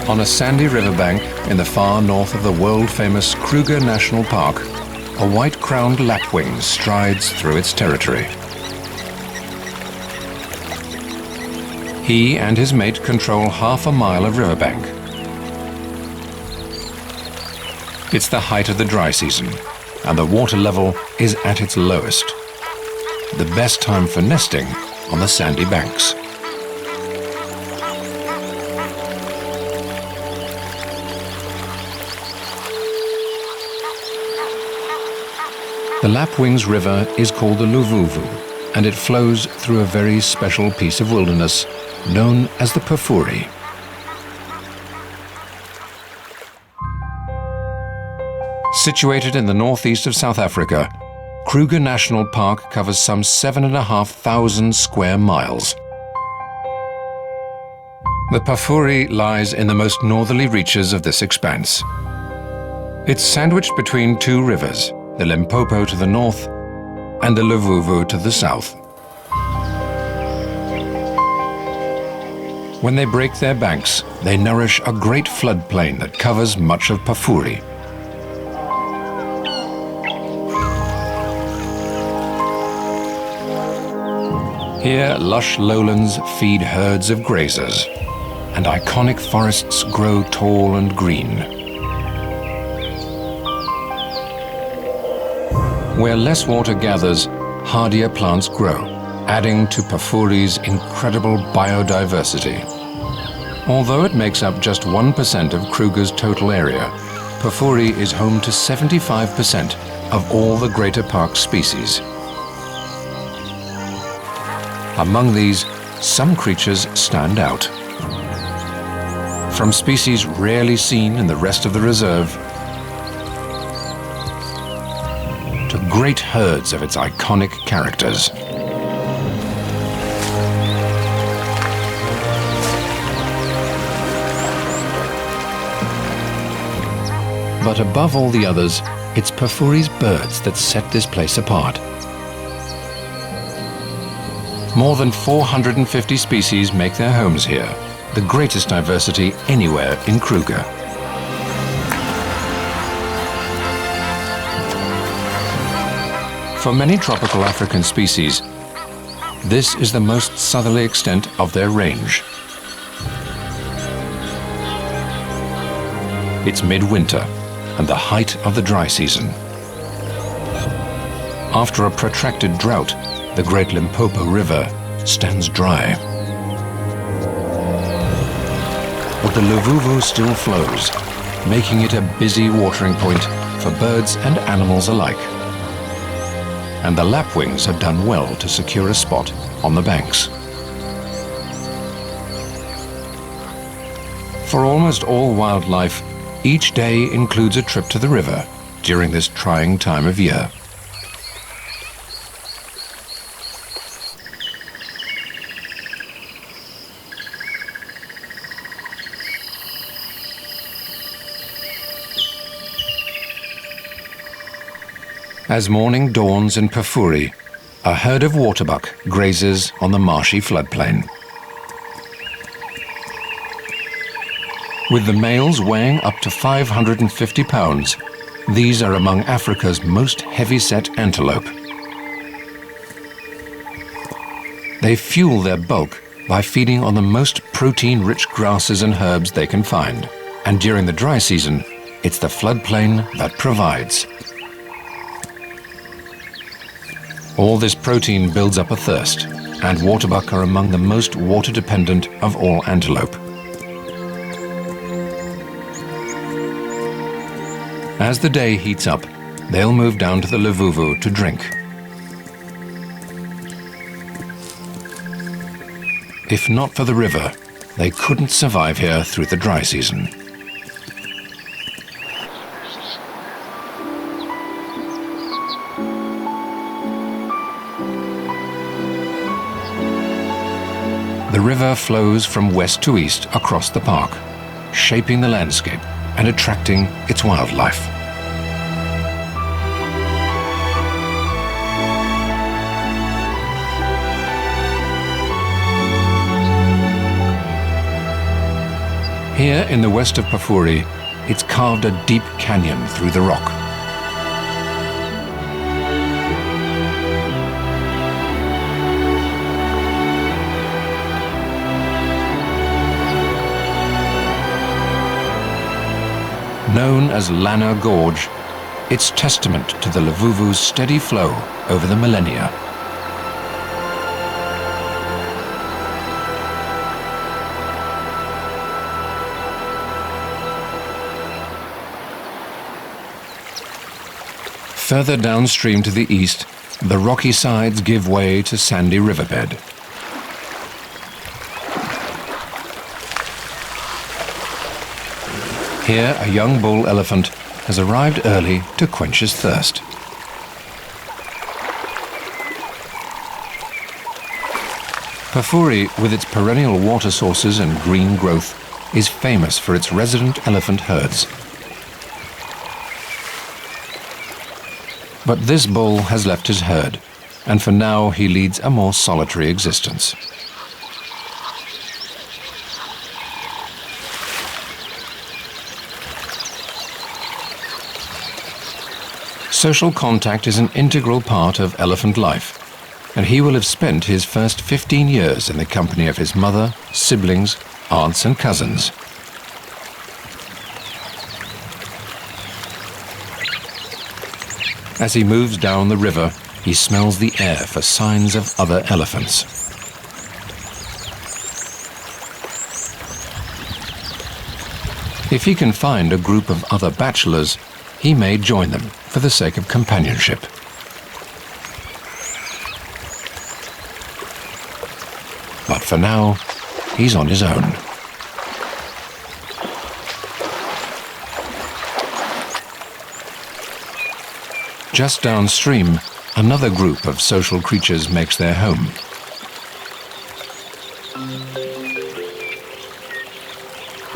On a sandy riverbank in the far north of the world-famous Kruger National Park, a white-crowned lapwing strides through its territory. He and his mate control half a mile of riverbank. It's the height of the dry season, and the water level is at its lowest. The best time for nesting on the sandy banks. The Lapwings River is called the Luvuvhu, and it flows through a very special piece of wilderness known as the Pafuri. Situated in the northeast of South Africa, Kruger National Park covers some 7,500 square miles. The Pafuri lies in the most northerly reaches of this expanse. It's sandwiched between two rivers, the Limpopo to the north and the Luvuvhu to the south. When they break their banks, they nourish a great floodplain that covers much of Pafuri. Here, lush lowlands feed herds of grazers, and iconic forests grow tall and green. Where less water gathers, hardier plants grow, adding to Pafuri's incredible biodiversity. Although it makes up just 1% of Kruger's total area, Pafuri is home to 75% of all the greater park species. Among these, some creatures stand out. From species rarely seen in the rest of the reserve to great herds of its iconic characters. But above all the others, it's Pafuri's birds that set this place apart. More than 450 species make their homes here, the greatest diversity anywhere in Kruger. For many tropical African species, this is the most southerly extent of their range. It's midwinter and the height of the dry season. After a protracted drought, the great Limpopo River stands dry. But the Luvuvhu still flows, making it a busy watering point for birds and animals alike. And the lapwings have done well to secure a spot on the banks. For almost all wildlife, each day includes a trip to the river during this trying time of year. As morning dawns in Pafuri, a herd of waterbuck grazes on the marshy floodplain. With the males weighing up to 550 pounds, these are among Africa's most heavy-set antelope. They fuel their bulk by feeding on the most protein-rich grasses and herbs they can find. And during the dry season, it's the floodplain that provides. All this protein builds up a thirst, and waterbuck are among the most water-dependent of all antelope. As the day heats up, they'll move down to the Luvuvhu to drink. If not for the river, they couldn't survive here through the dry season. The river flows from west to east across the park, shaping the landscape and attracting its wildlife. Here in the west of Pafuri, it's carved a deep canyon through the rock. Known as Lana Gorge, it's testament to the Luvuvhu's steady flow over the millennia. Further downstream to the east, the rocky sides give way to sandy riverbed. Here, a young bull elephant has arrived early to quench his thirst. Pafuri, with its perennial water sources and green growth, is famous for its resident elephant herds. But this bull has left his herd, and for now he leads a more solitary existence. Social contact is an integral part of elephant life, and he will have spent his first 15 years in the company of his mother, siblings, aunts and cousins. As he moves down the river, he smells the air for signs of other elephants. If he can find a group of other bachelors, he may join them for the sake of companionship. But for now, he's on his own. Just downstream, another group of social creatures makes their home.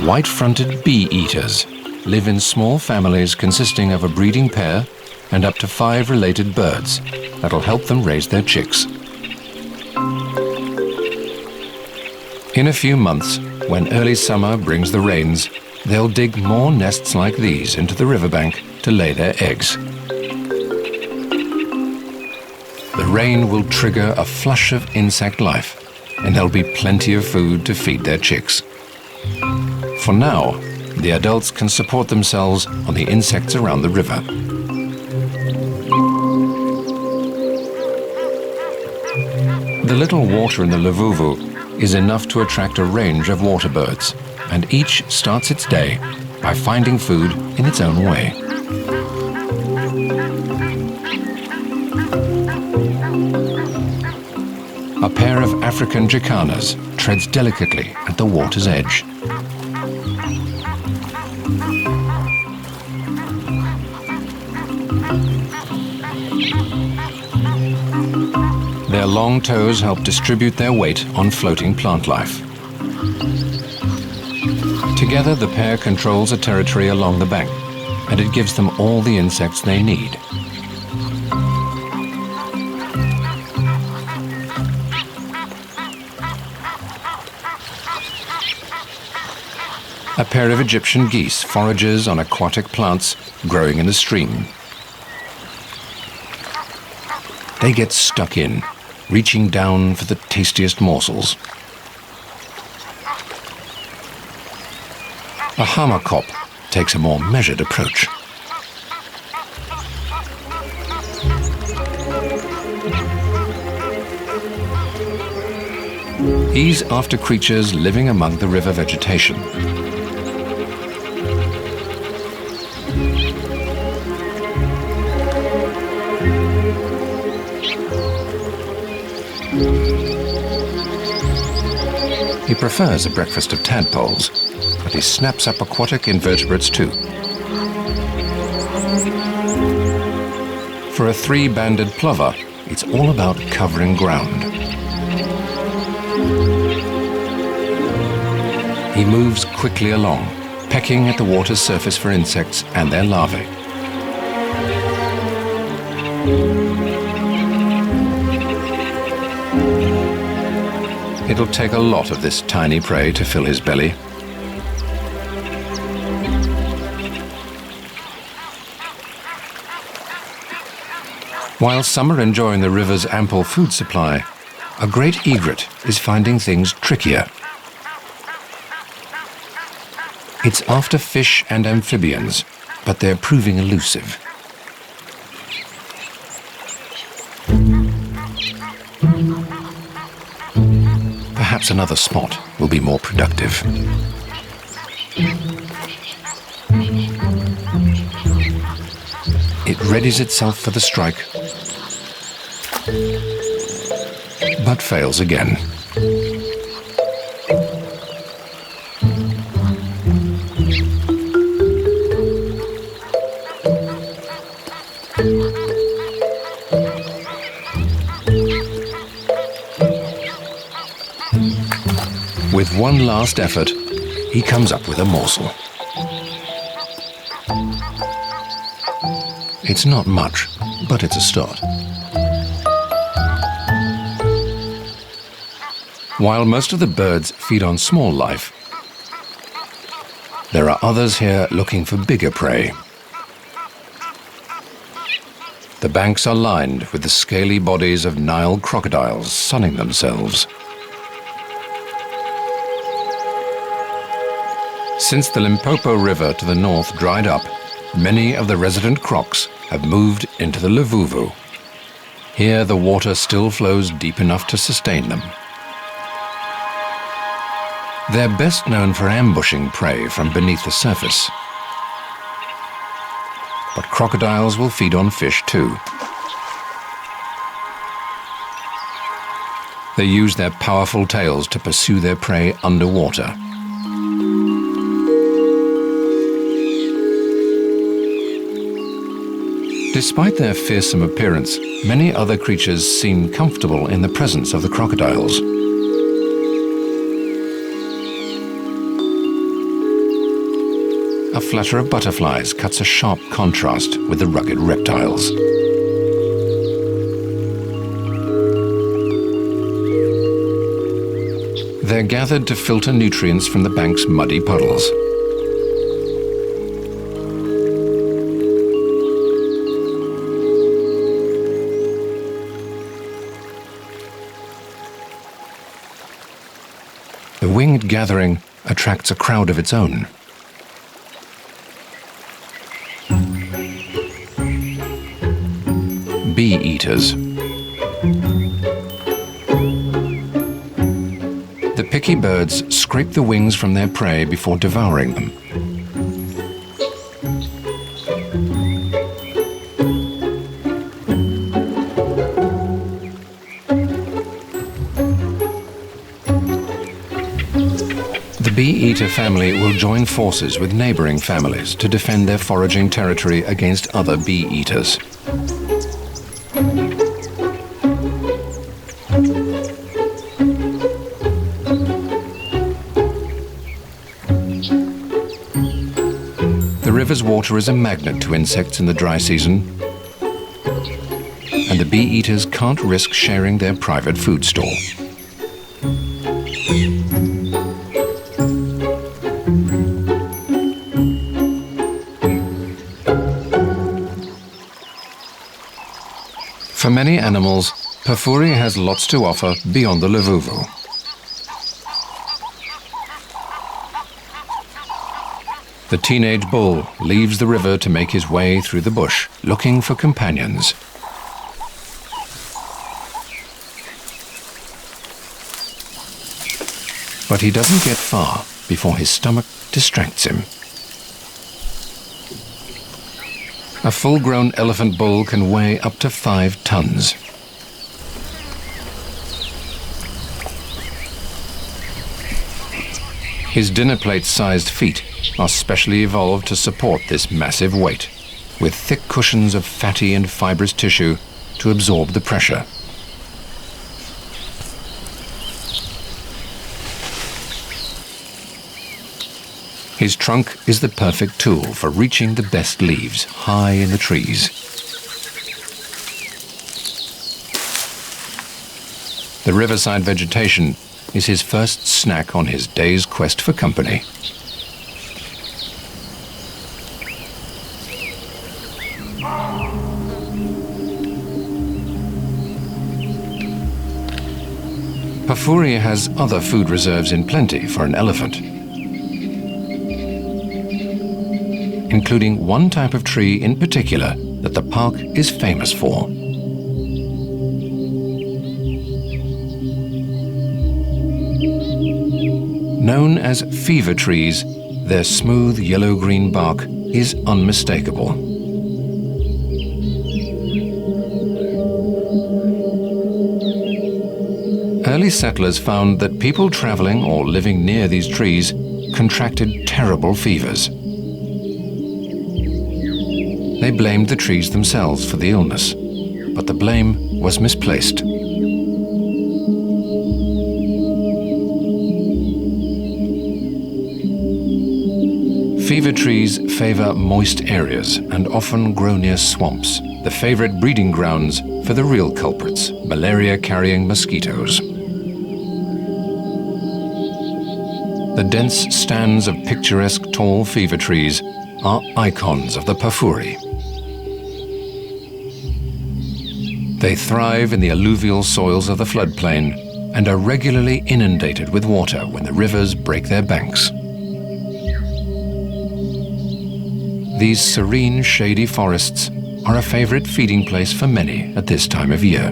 White-fronted bee-eaters live in small families consisting of a breeding pair and up to 5 related birds that'll help them raise their chicks. In a few months, when early summer brings the rains, they'll dig more nests like these into the riverbank to lay their eggs. The rain will trigger a flush of insect life, and there'll be plenty of food to feed their chicks. For now, the adults can support themselves on the insects around the river. The little water in the Luvuvhu is enough to attract a range of water birds, and each starts its day by finding food in its own way. A pair of African jacanas treads delicately at the water's edge. Their long toes help distribute their weight on floating plant life. Together, the pair controls a territory along the bank, and it gives them all the insects they need. A pair of Egyptian geese forages on aquatic plants growing in the stream. They get stuck in, reaching down for the tastiest morsels. A hammerkop takes a more measured approach. He's after creatures living among the river vegetation. He prefers a breakfast of tadpoles, but he snaps up aquatic invertebrates too. For a 3-banded plover, it's all about covering ground. He moves quickly along, pecking at the water's surface for insects and their larvae. It'll take a lot of this tiny prey to fill his belly. While some are enjoying the river's ample food supply, a great egret is finding things trickier. It's after fish and amphibians, but they're proving elusive. Perhaps another spot will be more productive. It readies itself for the strike, but fails again. With one last effort, he comes up with a morsel. It's not much, but it's a start. While most of the birds feed on small life, there are others here looking for bigger prey. The banks are lined with the scaly bodies of Nile crocodiles sunning themselves. Since the Limpopo River to the north dried up, many of the resident crocs have moved into the Luvuvhu. Here the water still flows deep enough to sustain them. They're best known for ambushing prey from beneath the surface. But crocodiles will feed on fish too. They use their powerful tails to pursue their prey underwater. Despite their fearsome appearance, many other creatures seem comfortable in the presence of the crocodiles. A flutter of butterflies cuts a sharp contrast with the rugged reptiles. They're gathered to filter nutrients from the bank's muddy puddles. The winged gathering attracts a crowd of its own. Bee eaters. The picky birds scrape the wings from their prey before devouring them. The bee-eater family will join forces with neighboring families to defend their foraging territory against other bee-eaters. The river's water is a magnet to insects in the dry season, and the bee-eaters can't risk sharing their private food store. For many animals, Pafuri has lots to offer beyond the Luvuvhu. The teenage bull leaves the river to make his way through the bush, looking for companions. But he doesn't get far before his stomach distracts him. A full-grown elephant bull can weigh up to 5 tons. His dinner plate-sized feet are specially evolved to support this massive weight, with thick cushions of fatty and fibrous tissue to absorb the pressure. His trunk is the perfect tool for reaching the best leaves high in the trees. The riverside vegetation is his first snack on his day's quest for company. Pafuri has other food reserves in plenty for an elephant, including one type of tree in particular that the park is famous for. Known as fever trees, their smooth yellow-green bark is unmistakable. Early settlers found that people traveling or living near these trees contracted terrible fevers. They blamed the trees themselves for the illness, but the blame was misplaced. Fever trees favor moist areas and often grow near swamps, the favorite breeding grounds for the real culprits, malaria-carrying mosquitoes. The dense stands of picturesque tall fever trees are icons of the Pafuri. They thrive in the alluvial soils of the floodplain and are regularly inundated with water when the rivers break their banks. These serene, shady forests are a favorite feeding place for many at this time of year.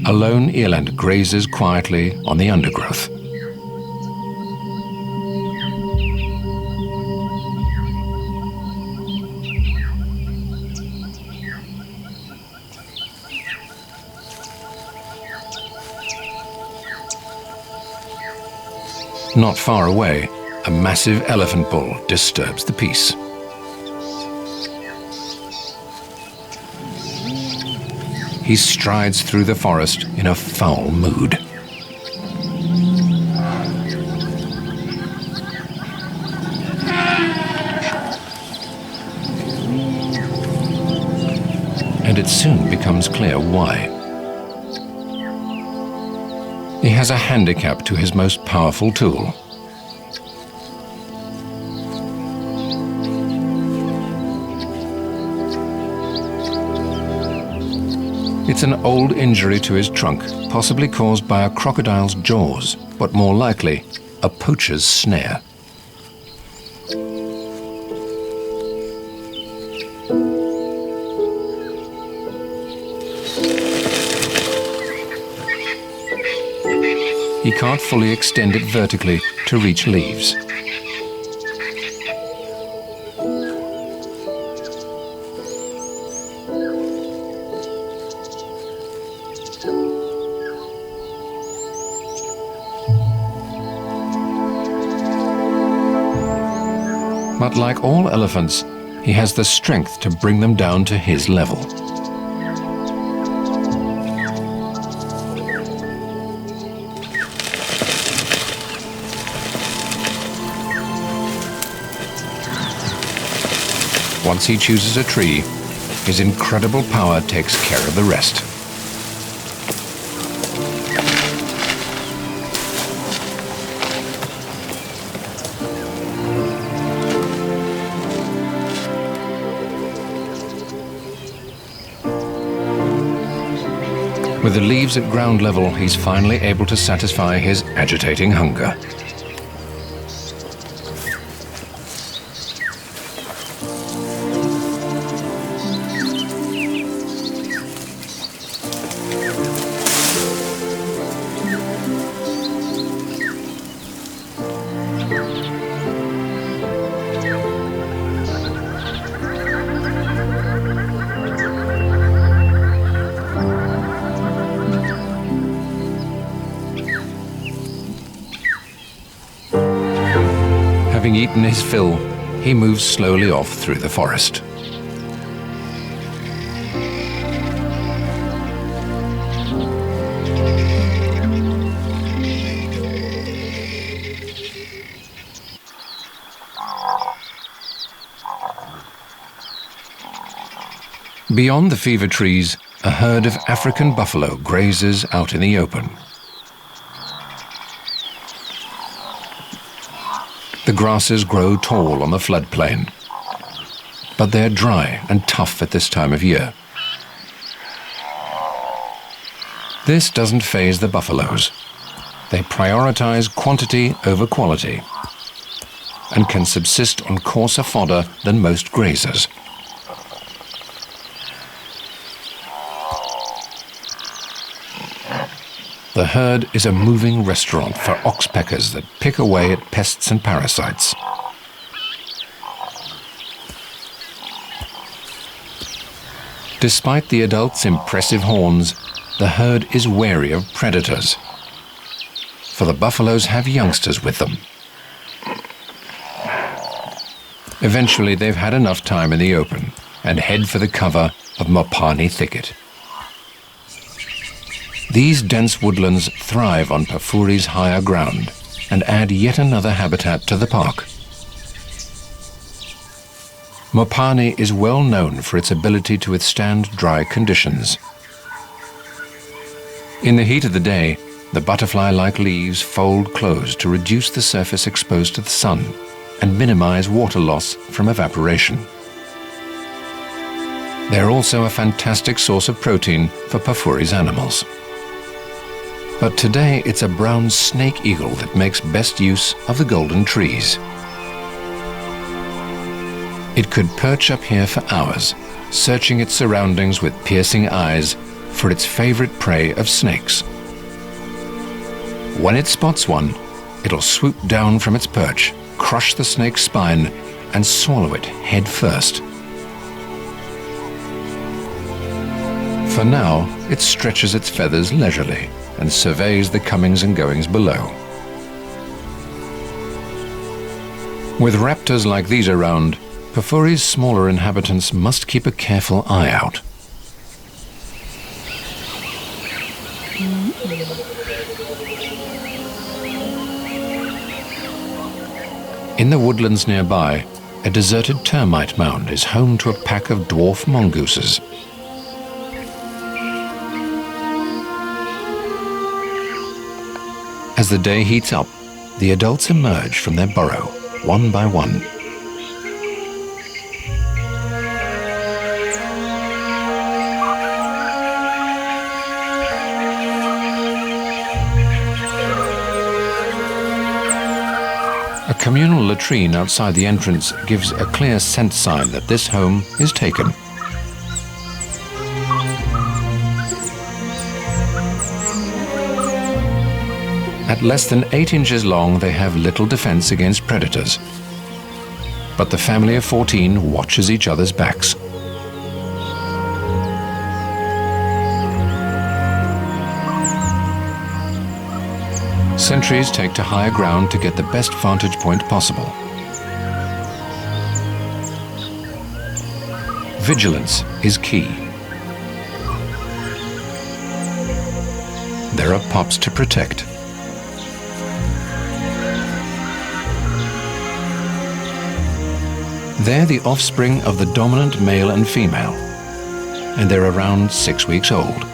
A lone eland grazes quietly on the undergrowth. Not far away, a massive elephant bull disturbs the peace. He strides through the forest in a foul mood. And it soon becomes clear why. He has a handicap to his most powerful tool. It's an old injury to his trunk, possibly caused by a crocodile's jaws, but more likely, a poacher's snare. He can't fully extend it vertically to reach leaves. But like all elephants, he has the strength to bring them down to his level. Once he chooses a tree, his incredible power takes care of the rest. With the leaves at ground level, he's finally able to satisfy his agitating hunger. Having eaten his fill, he moves slowly off through the forest. Beyond the fever trees, a herd of African buffalo grazes out in the open. The grasses grow tall on the floodplain, but they're dry and tough at this time of year. This doesn't faze the buffaloes. They prioritize quantity over quality and can subsist on coarser fodder than most grazers. The herd is a moving restaurant for oxpeckers that pick away at pests and parasites. Despite the adults' impressive horns, the herd is wary of predators, for the buffaloes have youngsters with them. Eventually, they've had enough time in the open and head for the cover of Mopani thicket. These dense woodlands thrive on Pafuri's higher ground and add yet another habitat to the park. Mopani is well known for its ability to withstand dry conditions. In the heat of the day, the butterfly-like leaves fold close to reduce the surface exposed to the sun and minimize water loss from evaporation. They're also a fantastic source of protein for Pafuri's animals. But today it's a brown snake eagle that makes best use of the golden trees. It could perch up here for hours, searching its surroundings with piercing eyes for its favorite prey of snakes. When it spots one, it'll swoop down from its perch, crush the snake's spine, and swallow it head first. For now, it stretches its feathers leisurely and surveys the comings and goings below. With raptors like these around, Pafuri's smaller inhabitants must keep a careful eye out. In the woodlands nearby, a deserted termite mound is home to a pack of dwarf mongooses. As the day heats up, the adults emerge from their burrow, one by one. A communal latrine outside the entrance gives a clear scent sign that this home is taken. At less than 8 inches long, they have little defense against predators. But the family of 14 watches each other's backs. Sentries take to higher ground to get the best vantage point possible. Vigilance is key. There are pups to protect. They're the offspring of the dominant male and female, and they're around 6 weeks old.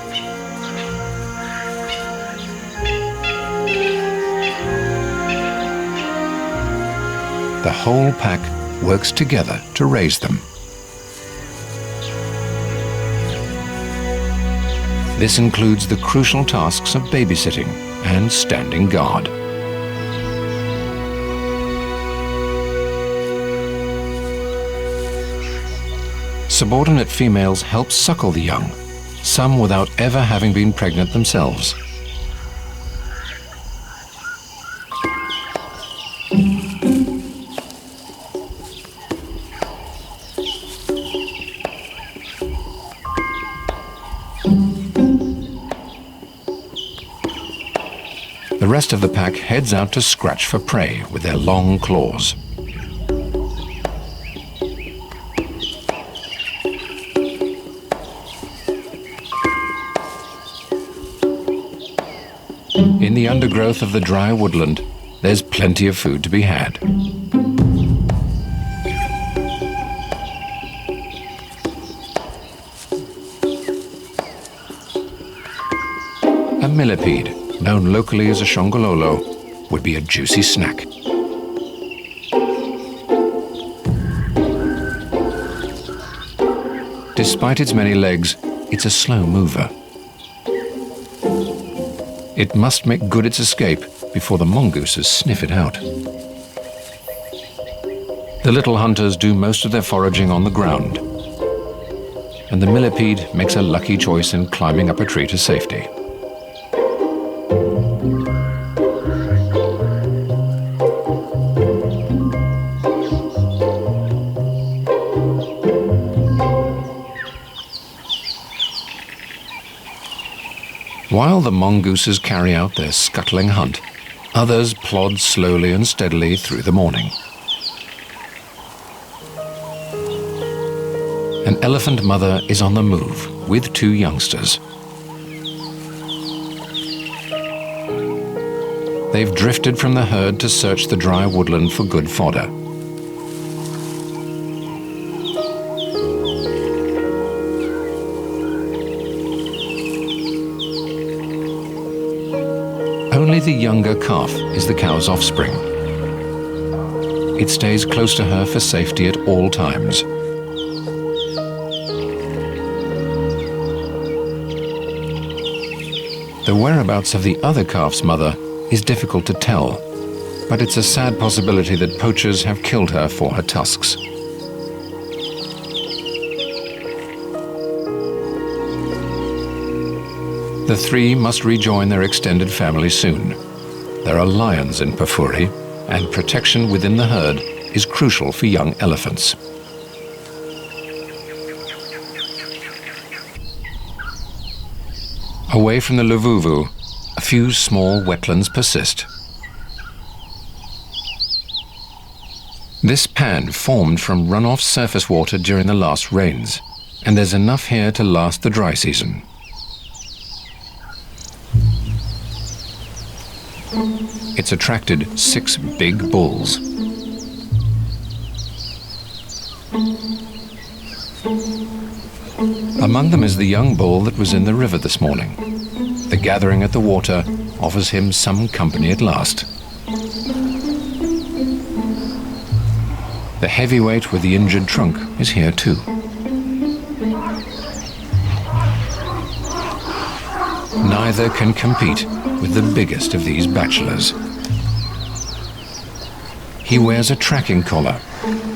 The whole pack works together to raise them. This includes the crucial tasks of babysitting and standing guard. Subordinate females help suckle the young, some without ever having been pregnant themselves. The rest of the pack heads out to scratch for prey with their long claws. In the undergrowth of the dry woodland, there's plenty of food to be had. A millipede, known locally as a shongololo, would be a juicy snack. Despite its many legs, it's a slow mover. It must make good its escape before the mongooses sniff it out. The little hunters do most of their foraging on the ground, and the millipede makes a lucky choice in climbing up a tree to safety. While the mongooses carry out their scuttling hunt, others plod slowly and steadily through the morning. An elephant mother is on the move with two youngsters. They've drifted from the herd to search the dry woodland for good fodder. Only the younger calf is the cow's offspring. It stays close to her for safety at all times. The whereabouts of the other calf's mother is difficult to tell, but it's a sad possibility that poachers have killed her for her tusks. The three must rejoin their extended family soon. There are lions in Pafuri, and protection within the herd is crucial for young elephants. Away from the Luvuvhu, a few small wetlands persist. This pan formed from runoff surface water during the last rains, and there's enough here to last the dry season. It's attracted 6 big bulls. Among them is the young bull that was in the river this morning. The gathering at the water offers him some company at last. The heavyweight with the injured trunk is here too. Neither can compete with the biggest of these bachelors. He wears a tracking collar,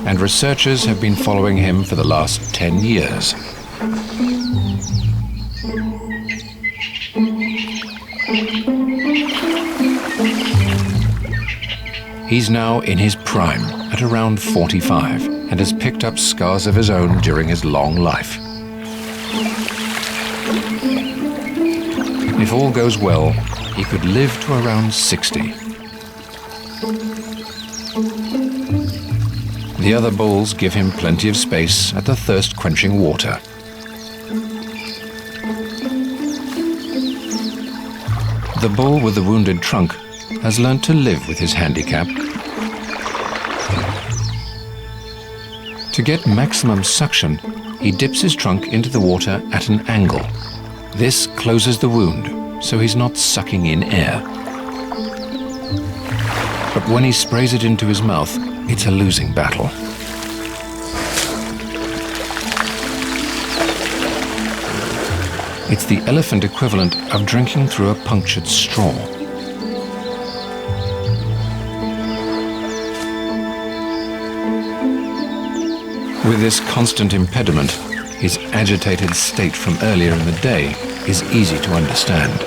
and researchers have been following him for the last 10 years. He's now in his prime at around 45 and has picked up scars of his own during his long life. If all goes well, he could live to around 60. The other bulls give him plenty of space at the thirst-quenching water. The bull with the wounded trunk has learnt to live with his handicap. To get maximum suction, he dips his trunk into the water at an angle. This closes the wound, so he's not sucking in air. But when he sprays it into his mouth, it's a losing battle. It's the elephant equivalent of drinking through a punctured straw. With this constant impediment, his agitated state from earlier in the day is easy to understand.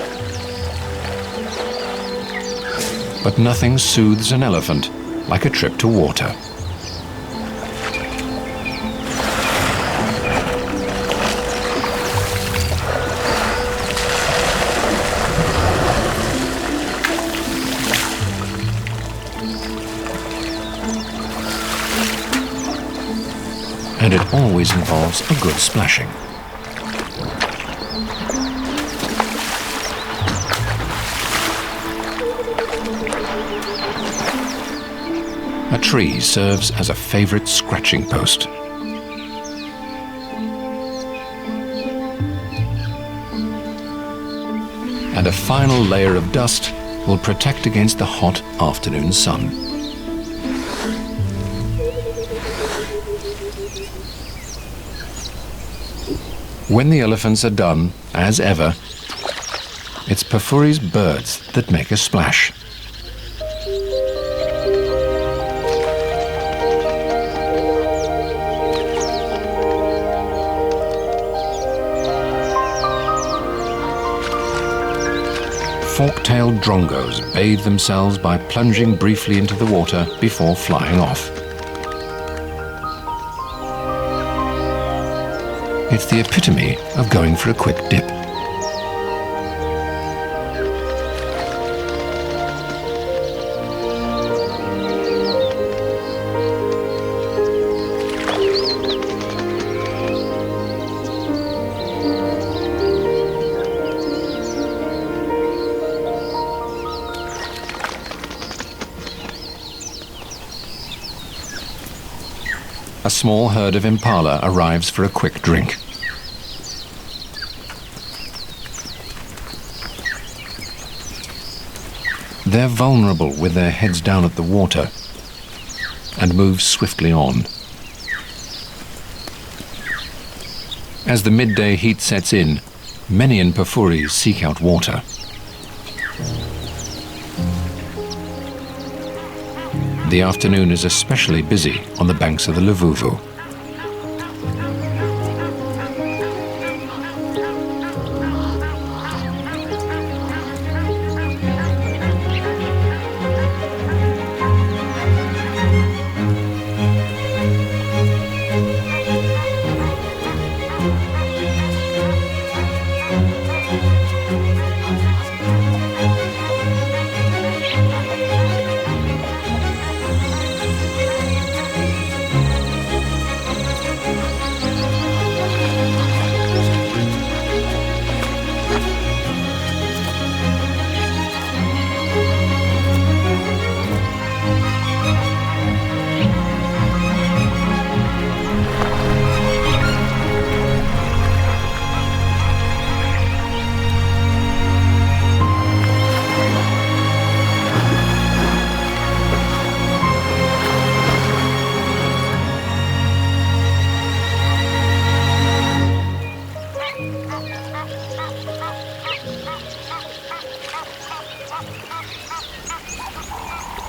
But nothing soothes an elephant like a trip to water. And it always involves a good splashing. A tree serves as a favorite scratching post. And a final layer of dust will protect against the hot afternoon sun. When the elephants are done, as ever, It's Pafuri's birds that make a splash. Fork-tailed drongos bathe themselves by plunging briefly into the water before flying off. It's the epitome of going for a quick dip. A small herd of impala arrives for a quick drink. They're vulnerable with their heads down at the water and move swiftly on. As the midday heat sets in, many in Pafuri seek out water. The afternoon is especially busy on the banks of the Luvuvhu.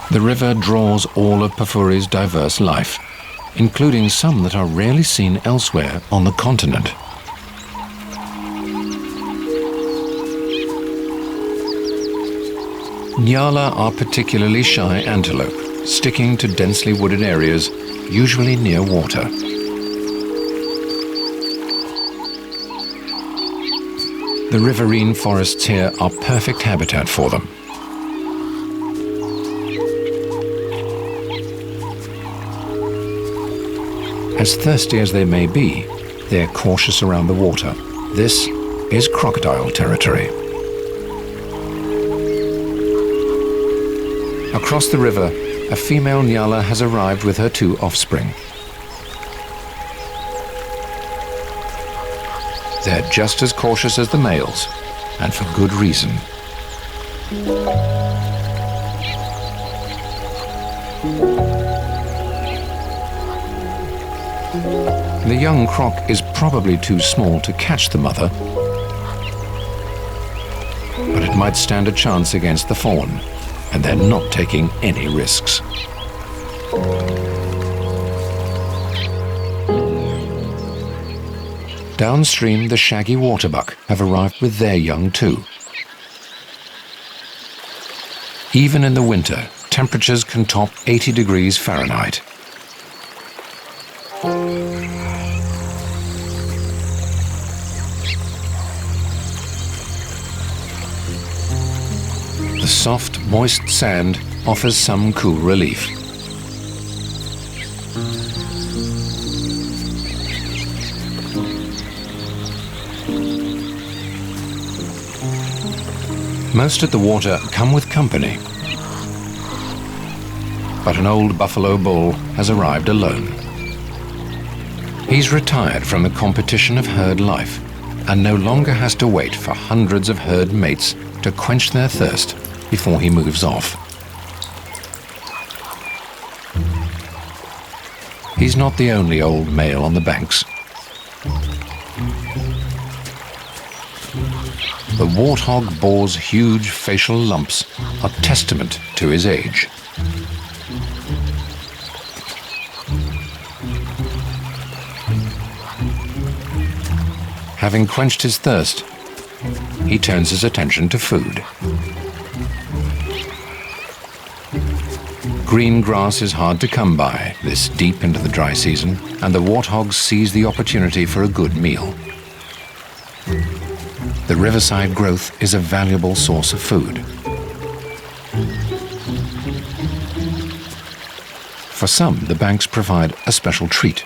The river draws all of Pafuri's diverse life, including some that are rarely seen elsewhere on the continent. Nyala are particularly shy antelope, sticking to densely wooded areas, usually near water. The riverine forests here are perfect habitat for them. As thirsty as they may be, they're cautious around the water. This is crocodile territory. Across the river, a female Nyala has arrived with her 2 offspring. They're just as cautious as the males, and for good reason. The young croc is probably too small to catch the mother, but it might stand a chance against the fawn, and they're not taking any risks. Downstream, the shaggy waterbuck have arrived with their young too. Even in the winter, temperatures can top 80 degrees Fahrenheit. The soft, moist sand offers some cool relief. Most of the water come with company, but an old buffalo bull has arrived alone. He's retired from the competition of herd life and no longer has to wait for hundreds of herd mates to quench their thirst before he moves off. He's not the only old male on the banks. the warthog boar's huge facial lumps are testament to his age. Having quenched his thirst, he turns his attention to food. Green grass is hard to come by this deep into the dry season, and the warthog sees the opportunity for a good meal. The riverside growth is a valuable source of food. For some, the banks provide a special treat.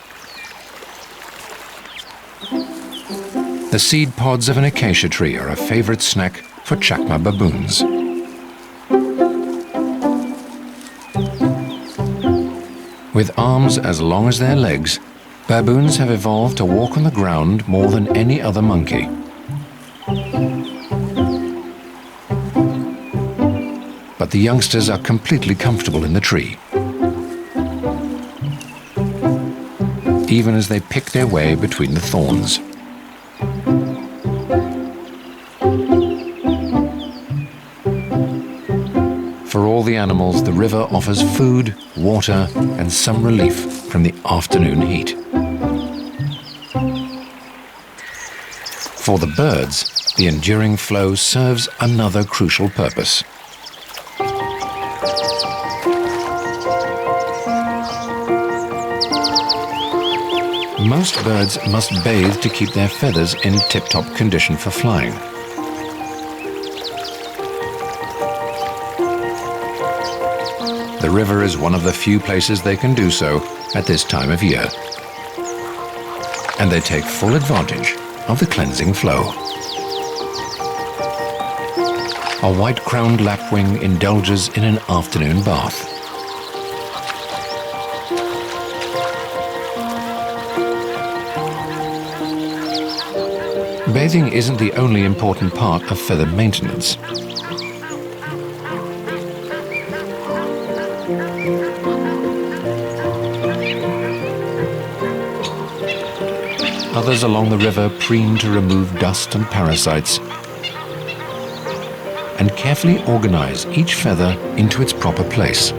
The seed pods of an acacia tree are a favorite snack for Chakma baboons. With arms as long as their legs, baboons have evolved to walk on the ground more than any other monkey. But the youngsters are completely comfortable in the tree, even as they pick their way between the thorns. For all the animals, the river offers food, water, and some relief from the afternoon heat. For the birds, the enduring flow serves another crucial purpose. Most birds must bathe to keep their feathers in tip-top condition for flying. The river is one of the few places they can do so at this time of year, and they take full advantage of the cleansing flow. A white-crowned lapwing indulges in an afternoon bath. Bathing isn't the only important part of feather maintenance. Others along the river preen to remove dust and parasites and carefully organize each feather into its proper place.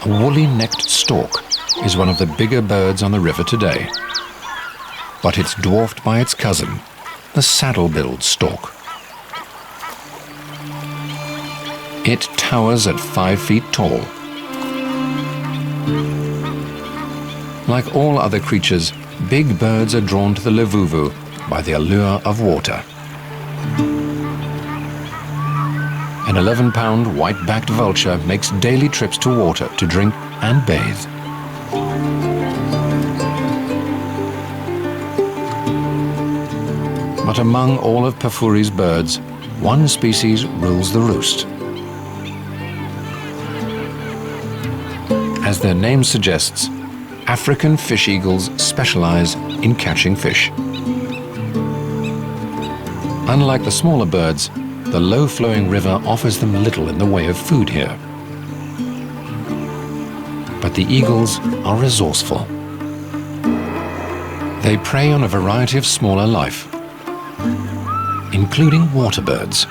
A woolly-necked stork is one of the bigger birds on the river today, but it's dwarfed by its cousin, the saddle-billed stork. It towers at 5 feet tall. Like all other creatures, big birds are drawn to the Luvuvhu by the allure of water. An 11-pound white-backed vulture makes daily trips to water to drink and bathe. But among all of Pafuri's birds, one species rules the roost. As their name suggests, African fish eagles specialize in catching fish. Unlike the smaller birds, the low-flowing river offers them little in the way of food here. But the eagles are resourceful. They prey on a variety of smaller life, including water birds.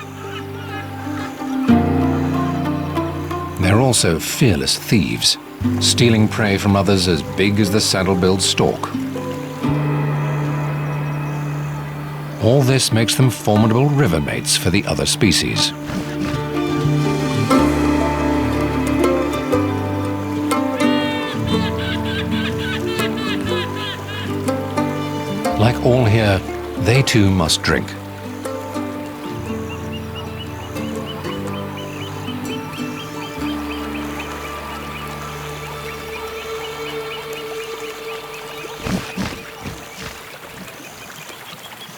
They're also fearless thieves, stealing prey from others as big as the saddle-billed stork. All this makes them formidable river mates for the other species. Like all here, they too must drink.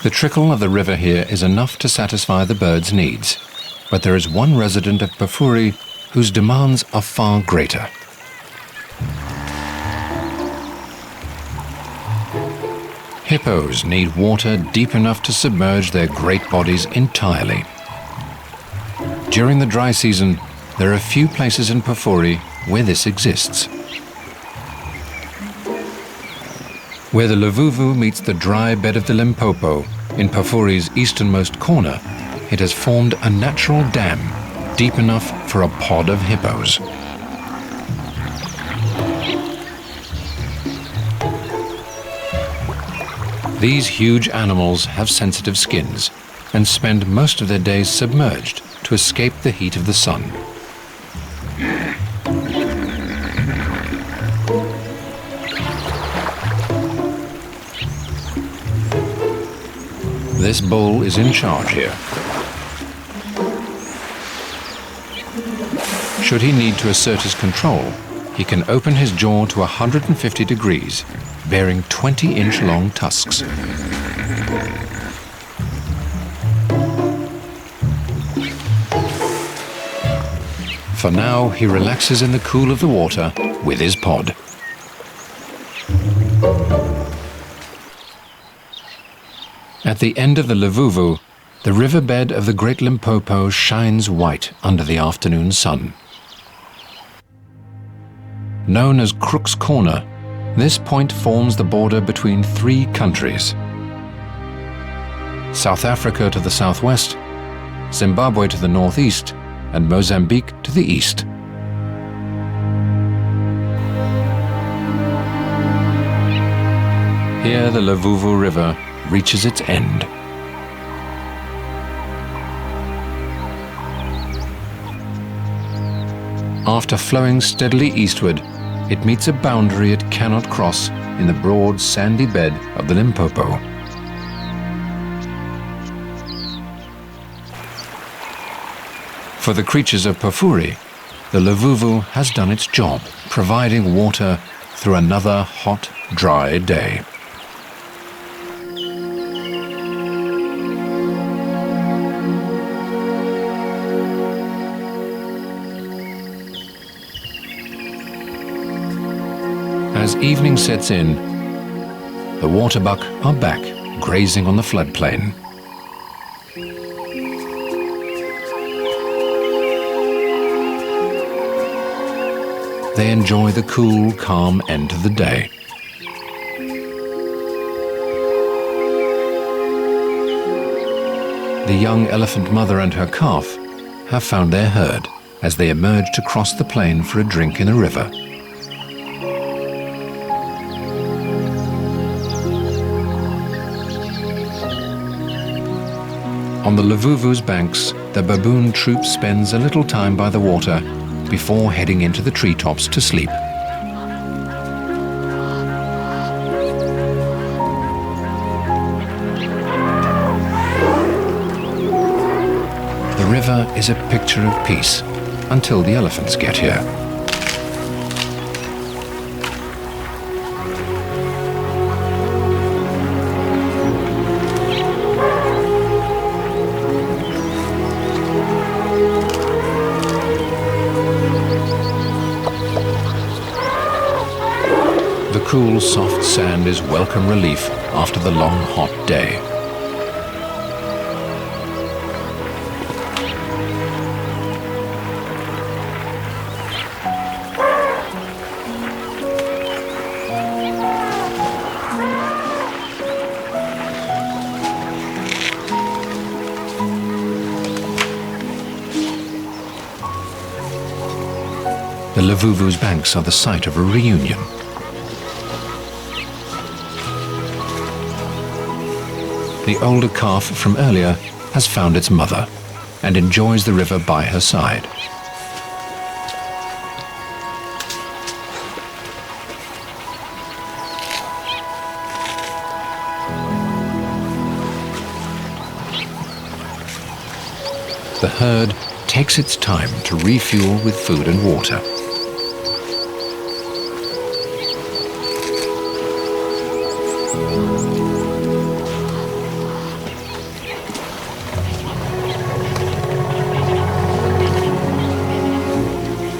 The trickle of the river here is enough to satisfy the birds' needs, but there is one resident of Pafuri whose demands are far greater. Hippos need water deep enough to submerge their great bodies entirely. During the dry season, there are few places in Pafuri where this exists. Where the Luvuvhu meets the dry bed of the Limpopo in Pafuri's easternmost corner, it has formed a natural dam deep enough for a pod of hippos. These huge animals have sensitive skins and spend most of their days submerged to escape the heat of the sun. This bull is in charge here. Should he need to assert his control, he can open his jaw to 150 degrees, bearing 20-inch long tusks. For now, he relaxes in the cool of the water with his pod. At the end of the Luvuvhu, the riverbed of the Great Limpopo shines white under the afternoon sun. Known as Crook's Corner, this point forms the border between three countries: South Africa to the southwest, Zimbabwe to the northeast, and Mozambique to the east. Here the Luvuvhu River reaches its end. After flowing steadily eastward, it meets a boundary it cannot cross in the broad sandy bed of the Limpopo. For the creatures of Pafuri, the Luvuvhu has done its job, providing water through another hot, dry day. As evening sets in, the waterbuck are back, grazing on the floodplain. They enjoy the cool, calm end of the day. The young elephant mother and her calf have found their herd as they emerge to cross the plain for a drink in the river. On the Luvuvhu's banks, the baboon troop spends a little time by the water before heading into the treetops to sleep. The river is a picture of peace until the elephants get here. The cool, soft sand is welcome relief after the long, hot day. The Luvuvhu's banks are the site of a reunion. The older calf from earlier has found its mother and enjoys the river by her side. The herd takes its time to refuel with food and water.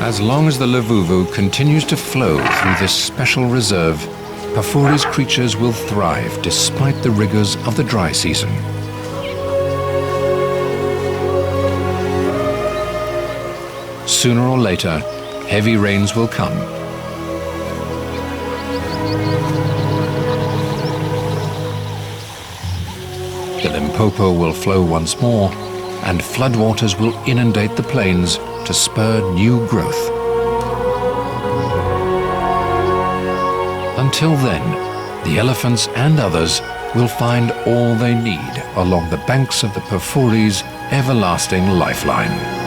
As long as the Luvuvhu continues to flow through this special reserve, Pafuri's creatures will thrive despite the rigors of the dry season. Sooner or later, heavy rains will come. The Limpopo will flow once more, and floodwaters will inundate the plains to spur new growth. Until then, the elephants and others will find all they need along the banks of the Pafuri's everlasting lifeline.